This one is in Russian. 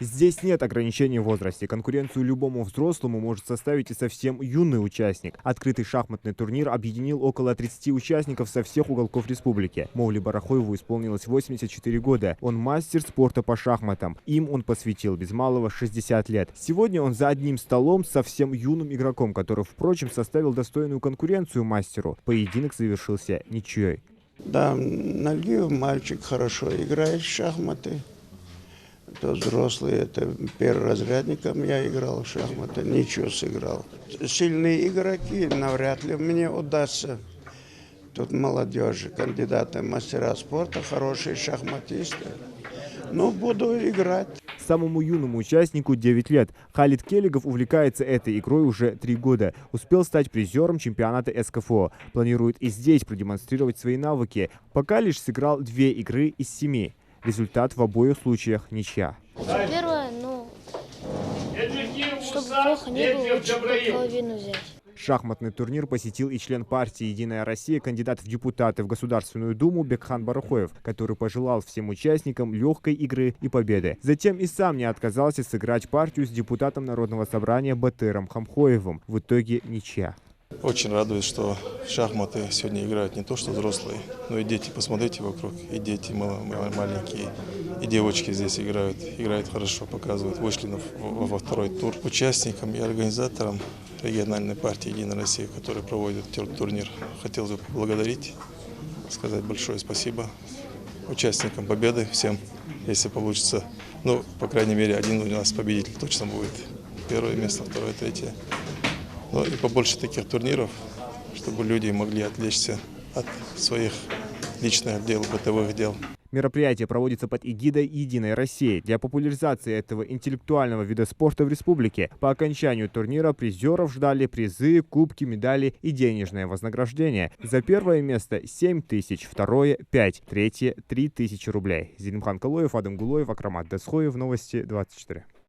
Здесь нет ограничений в возрасте. Конкуренцию любому взрослому может составить и совсем юный участник. Открытый шахматный турнир объединил около 30 участников со всех уголков республики. Мовле Барахоеву исполнилось 84 года. Он мастер спорта по шахматам. Им он посвятил без малого 60 лет. Сегодня он за одним столом с совсем юным игроком, который, впрочем, составил достойную конкуренцию мастеру. Поединок завершился ничьей. Да, Нагиев мальчик хорошо играет в шахматы. То взрослый, это перворазрядником я играл в шахматы, ничего сыграл. Сильные игроки навряд ли мне удастся. Тут молодежи, кандидаты в мастера спорта, хорошие шахматисты. Но буду играть. Самому юному участнику 9 лет. Халид Келигов увлекается этой игрой уже 3 года. Успел стать призером чемпионата СКФО. Планирует и здесь продемонстрировать свои навыки. Пока лишь сыграл 2 игры из 7. Результат в обоих случаях ничья. Первое, чтобы плохо не было, лучше половину взять. Шахматный турнир посетил и член партии «Единая Россия», кандидат в депутаты в Государственную Думу Бекхан Барахоев, который пожелал всем участникам легкой игры и победы. Затем и сам не отказался сыграть партию с депутатом Народного собрания Батыром Хамхоевым. В итоге ничья. Очень радует, что в шахматы сегодня играют не то что взрослые, но и дети. Посмотрите вокруг, и дети маленькие, и девочки здесь играют хорошо, показывают. Вышли во второй тур. Участникам и организаторам региональной партии «Единая Россия», которая проводит турнир, хотел бы поблагодарить, сказать большое спасибо участникам победы, всем, если получится. Ну, по крайней мере, один у нас победитель точно будет. Первое место, второе, третье. Ну и побольше таких турниров, чтобы люди могли отвлечься от своих личных дел, бытовых дел. Мероприятие проводится под эгидой «Единой России» для популяризации этого интеллектуального вида спорта в республике. По окончанию турнира призеров ждали призы, кубки, медали и денежное вознаграждение. За первое место 7 тысяч, второе – 5, третье – 3 тысячи рублей. Зелимхан Калоев, Адам Гулоев, Акрамат Дасхоев, Новости 24.